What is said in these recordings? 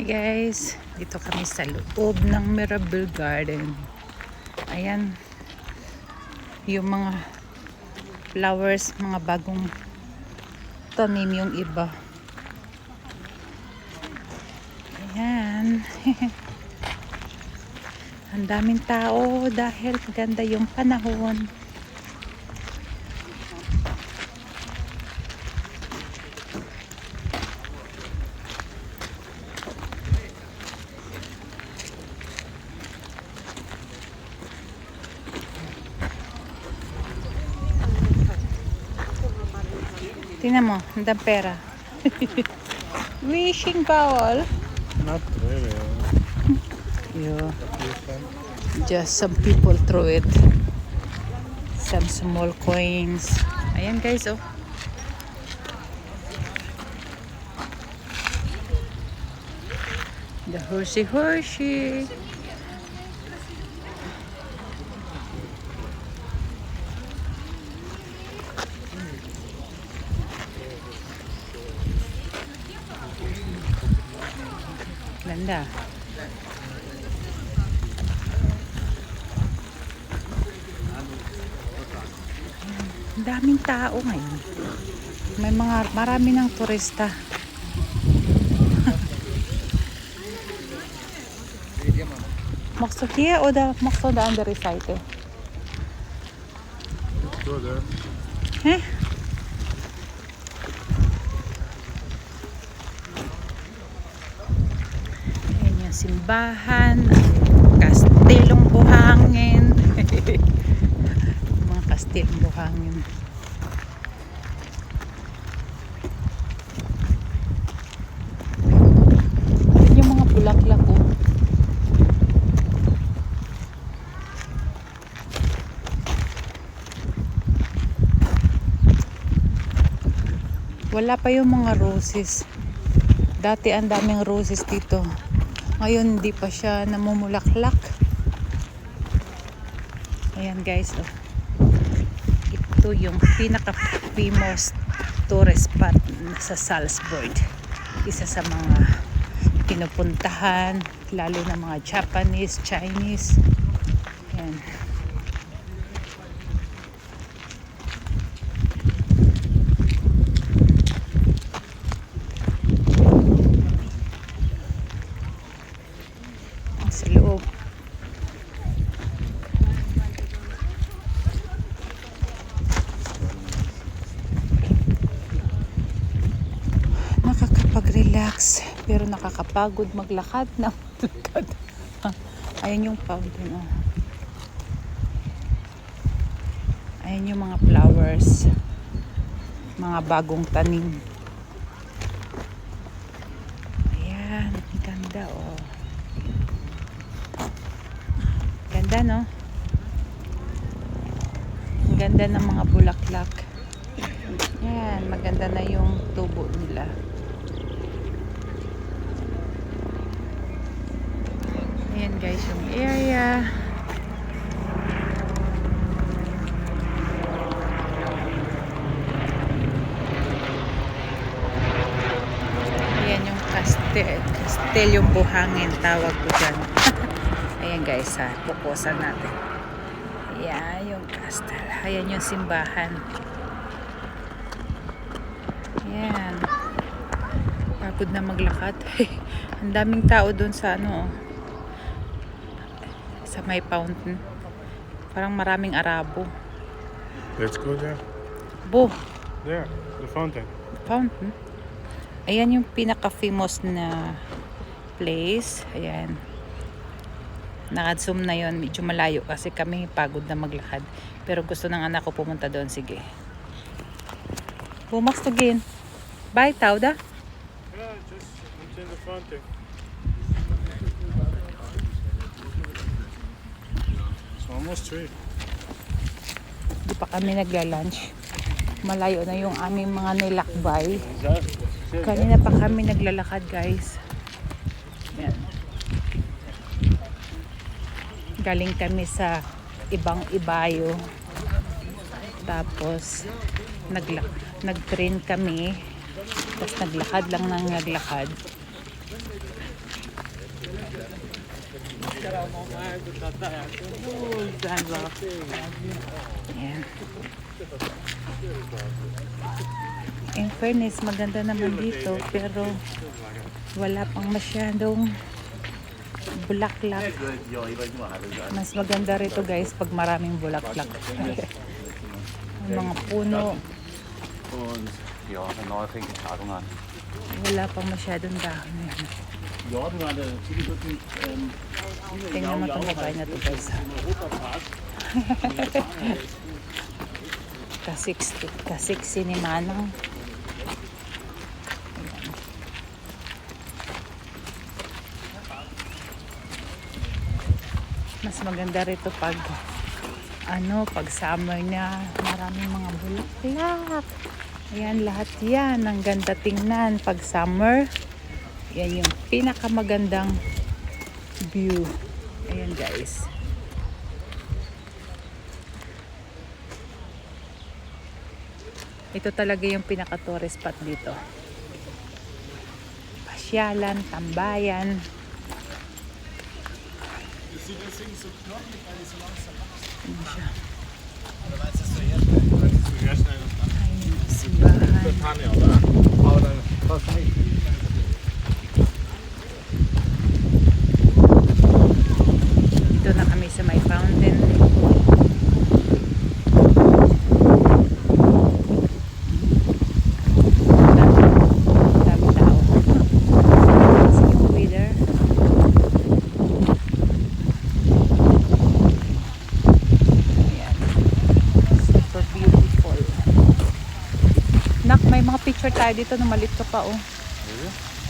Guys, dito kami sa loob ng Mirabel Garden. Ayan, yung mga flowers, mga bagong tanim yung iba. Ayan. Ang daming tao dahil maganda yung panahon. Tingnan mo, ang daming pera. Wishing bowl. Not really. Yeah. Just some people throw it. Some small coins. Ayan guys, oh. The horsey. Ganda. Ang daming tao ngayon. Marami ng turista. Makso here o da makso da under site? Let's go there. Eh? Ayan yung simbahan, kastilong buhangin. Mga kastilong buhangin. Ayan yung mga bulaklak, oh. Wala pa yung mga roses. Dati ang daming roses dito. Ngayon hindi pa siya namumulaklak. Ayan guys, oh. Ito yung pinaka-famous tourist spot sa Salzburg. Isa sa mga pinupuntahan, lalo na mga Japanese, Chinese. Ayan. Sa loob. Nakakapag-relax pero nakakapagod maglakad na maglakad. Ayan yung fountain, oh. Ayan yung mga flowers, mga bagong tanim. Ayan, ganda, oh. Ganda, no? Ang ganda ng mga bulaklak. Yan, maganda na yung tubo nila. Ayan guys, yung area. Ayan yung kastel yung buhangin, tawag ko dyan. Ayan guys, ha, pupusan natin. Ayan yung kastel. Ayan yung simbahan. Ayan. Pagod na maglakad. Ang daming tao doon sa ano, sa may fountain. Parang maraming Arabo. Let's go there. Bo, There, the fountain. fountain. Ayan yung pinaka-famous na place. Ayan. Naka-zoom na yon, medyo malayo kasi kami pagod na maglakad. Pero gusto ng anak ko pumunta doon. Sige. Bumas again. Bye, Tauda. Yeah, just in the fountain. It's almost 3. Di pa kami nagla-lunch. Malayo na yung aming mga nilakbay. Kanina pa kami naglalakad, guys. Yan. Galing kami sa ibang ibayo. Tapos nag-train kami. Tapos naglakad lang ng naglakad. Ayan. In fairness, maganda naman dito, pero wala pang masyadong bulaklak. Mas maganda rito guys pag maraming bulaklak. Yung mga puno, Und ja, eine neue Tagung an. wala pang masyadong dahon. Ja, du meine, Tingnan mo itong babae na to guys. Kasiksi ni Manang. Ayan. Mas maganda rito pag pag summer na maraming mga bulaklak. Ayan, lahat yan. Ang ganda tingnan pag summer. Yan yung pinakamagandang view. Ayan guys. Ito talaga yung pinaka-tourist spot dito. Pasyalan, tambayan. Ano siya? Ayun, simbahan. Dito na kami sa may fountain. Dami tao. See you later. Ayan. Super beautiful. Nak, may mga picture tayo dito na malit ka pa, oh.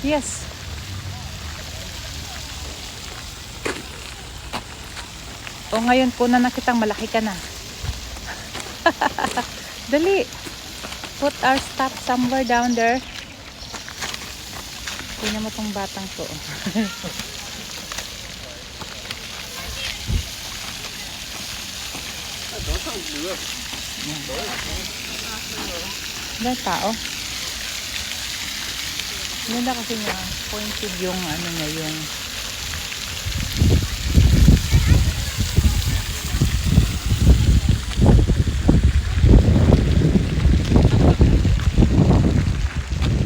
Yes. O ngayon po na nakitang malaki ka na. Dali. Put our stuff somewhere down there. Tingnan mo tong batang to. Dahil tao. Ganda kasi niya pointed yung niya yung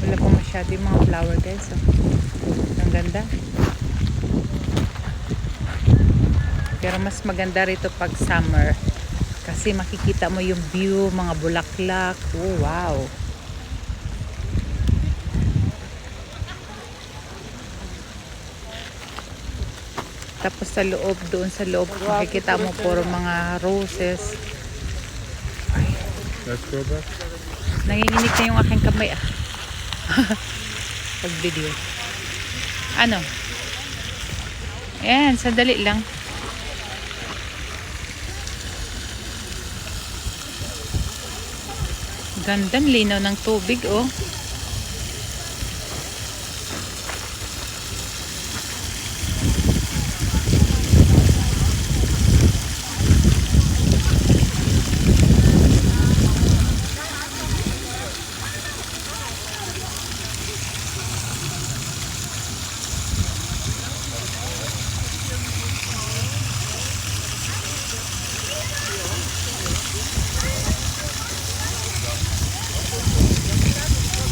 wala po masyado yung mga flower guys. So, ang ganda. Pero mas maganda rito pag summer kasi makikita mo yung view, mga bulaklak. Oh, wow. Tapos sa loob, doon sa loob, makikita mo puro mga roses. Let's go back. Nanginginig na yung aking kamay. Pag video. Ano? Ayan, sandali lang. Gandang linaw ng tubig, oh.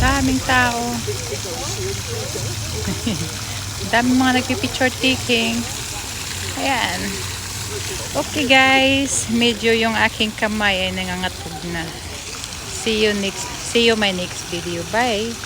Daming tao. Daming mga nagpipicture taking. Ayan. Okay guys, medyo yung aking kamay ay nangangatog na. See you my next video. Bye.